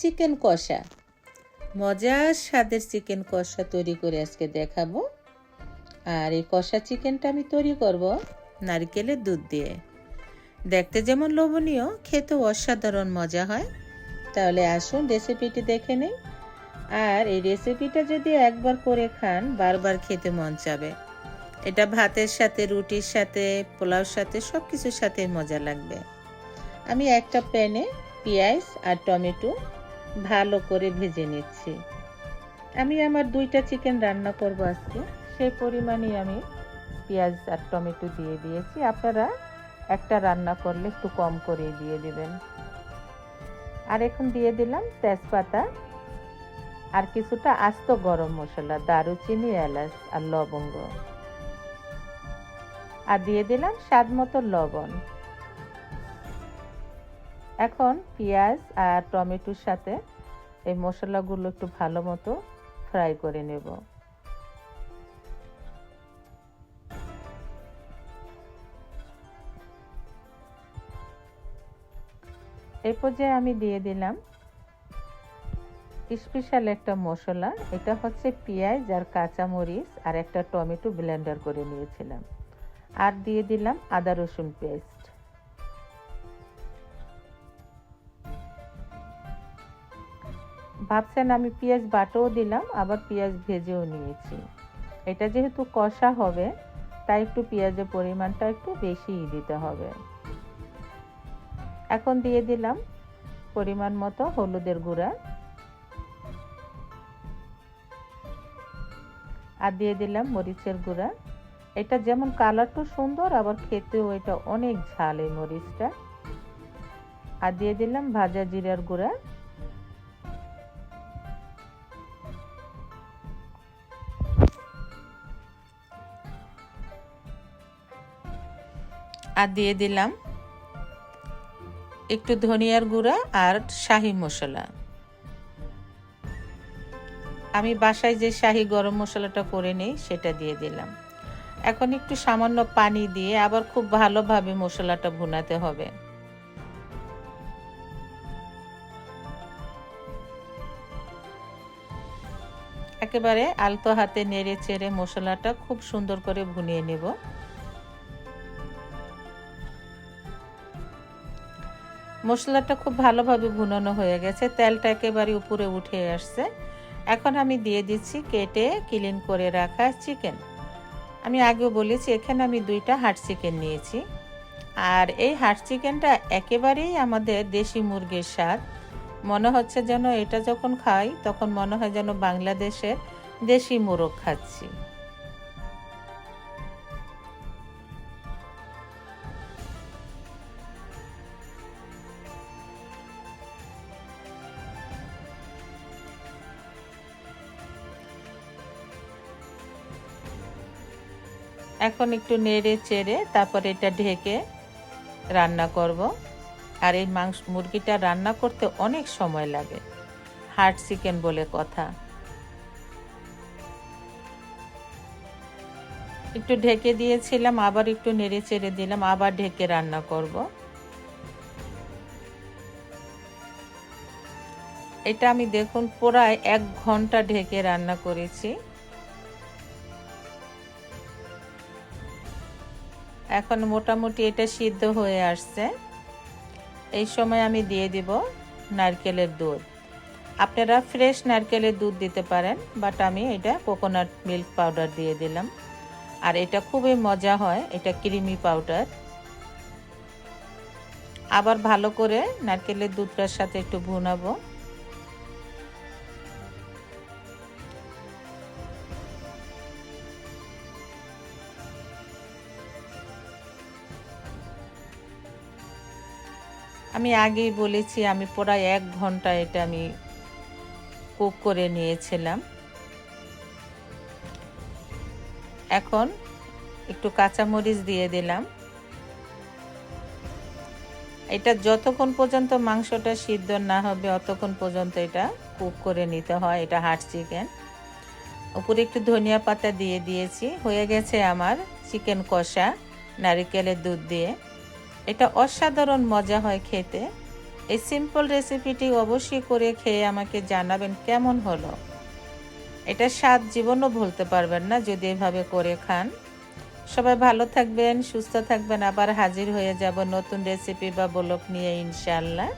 Chicken কষা, মজার স্বাদের চিকেন কষা তৈরি করে আজকে দেখাবো। আর এই কষা চিকেনটা আমি তৈরি করব নারকেলের দুধ দিয়ে। দেখতে যেমন লোভনীয়, খেতেও অসাধারণ মজা হয়। তাহলে আসুন রেসিপিটি দেখে নিই। আর এই রেসিপিটা যদি একবার করে খান বারবার খেতে মন চাবে। এটা ভাতের সাথে, রুটির সাথে, পোলাওর সাথে, সব কিছুর সাথে মজা লাগবে। আমি একটা প্যানে পেঁয়াজ আর টমেটো ভালো করে ভেজে নিচ্ছি। আমি আমার 2টা চিকেন রান্না করব আজকে, সেই পরিমাণই আমি পেঁয়াজ আর টমেটো দিয়ে দিয়েছি। আপনারা একটা রান্না করলে একটু কম করে দিয়ে দিবেন। আর এখন দিয়ে দিলাম তেজপাতা আর কিছুটা আস্ত গরম মশলা, দারুচিনি, এলাচ আর লবঙ্গ। আর দিয়ে দিলাম স্বাদ মতো লবণ। এখন পেঁয়াজ আর টমেটোর সাথে এই মশলাগুলো একটু ভালো মতো ফ্রাই করে নেব। এই পর্যায়ে আমি দিয়ে দিলাম স্পেশাল একটা মশলা। এটা হচ্ছে পেঁয়াজ আর কাঁচামরিচ আর একটা টমেটো ব্লেন্ডার করে নিয়েছিলাম। আর দিয়ে দিলাম আদা রসুন পেস্ট। ভাবছেন আমি পেঁয়াজ বাটাও দিলাম, আবার পেঁয়াজ ভেজেও নিয়েছি। এটা যেহেতু কষা হবে তাই একটু পেঁয়াজের পরিমাণটা একটু বেশিই দিতে হবে। এখন দিয়ে দিলাম পরিমাণ মতো হলুদের গুঁড়া আর দিয়ে দিলাম মরিচের গুঁড়া। এটা যেমন কালারটা সুন্দর, আবার খেতেও এটা অনেক ঝাল এই মরিচটা। আর দিয়ে দিলাম ভাজা জিরার গুঁড়া। আর দিয়ে দিলাম একটু ধনিয়ার গুঁড়া আর শাহি মশলা। আমি বাসায় যে শাহি গরম মশলাটা করে নেই সেটা দিয়ে দিলাম। এখন একটু সামান্য পানি দিয়ে আবার খুব ভালোভাবে মশলাটা ভুনাতে হবে। একেবারে আলতো হাতে নেড়ে চেড়ে মশলাটা খুব সুন্দর করে ভুনিয়ে নেব। মশলাটা খুব ভালোভাবে ভুনানো হয়ে গেছে, তেলটা একেবারে উপরে উঠে আসছে। এখন আমি দিয়ে দিচ্ছি কেটে ক্লিন করে রাখা চিকেন। আমি আগেও বলেছি এখানে আমি 2টা হাট চিকেন নিয়েছি। আর এই হাট চিকেনটা একেবারেই আমাদের দেশি মুরগির স্বাদ। মনে হচ্ছে যেন এটা যখন খাই তখন মনে হয় যেন বাংলাদেশের দেশি মোরগ খাচ্ছি। এখন একটু নেড়ে চেড়ে তারপর এটা ঢেকে রান্না করব। আর এই মুরগিটা রান্না করতে অনেক সময় লাগে, হার্ড চিকেন বলে কথা। একটু ঢেকে দিয়েছিলাম, আবার একটু নেড়ে চেড়ে দিলাম, আবার ঢেকে রান্না করব। এটা আমি দেখুন প্রায় 1 ঘন্টা ঢেকে রান্না করেছি। এখন মোটামুটি এটা সিদ্ধ হয়ে আসছে। এই সময় আমি দিয়ে দিব নারকেলের দুধ। আপনারা ফ্রেশ নারকেলের দুধ দিতে পারেন, বাট আমি এটা কোকোনাট মিল্ক পাউডার দিয়ে দিলাম। আর এটা খুবই মজা হয়, এটা ক্রিমি পাউডার। আবার ভালো করে নারকেলের দুধটার সাথে একটু ভুনাবো। আমি আগেই বলেছি আমি প্রায় 1 ঘন্টা এটা আমি কুক করে নিয়েছিলাম। এখন একটু কাঁচামরিচ দিয়ে দিলাম। এটা যতক্ষণ পর্যন্ত মাংসটা সিদ্ধ না হবে অতক্ষণ পর্যন্ত এটা কুক করে নিতে হয়। এটা হার্ড চিকেন। উপরে একটু ধনিয়া পাতা দিয়ে দিয়েছি। হয়ে গেছে আমার চিকেন কষা নারকেলের দুধ দিয়ে। এটা অসাধারণ মজা হয় খেতে। এই সিম্পল রেসিপিটি অবশ্যই করে খেয়ে আমাকে জানাবেন কেমন হলো। এটা স্বাদ জীবনও ভুলতে পারবেন না যদি এভাবে করে খান। সবাই ভালো থাকবেন, সুস্থ থাকবেন। আবার হাজির হয়ে যাব নতুন রেসিপি বা ব্লগ নিয়ে ইনশাআল্লাহ।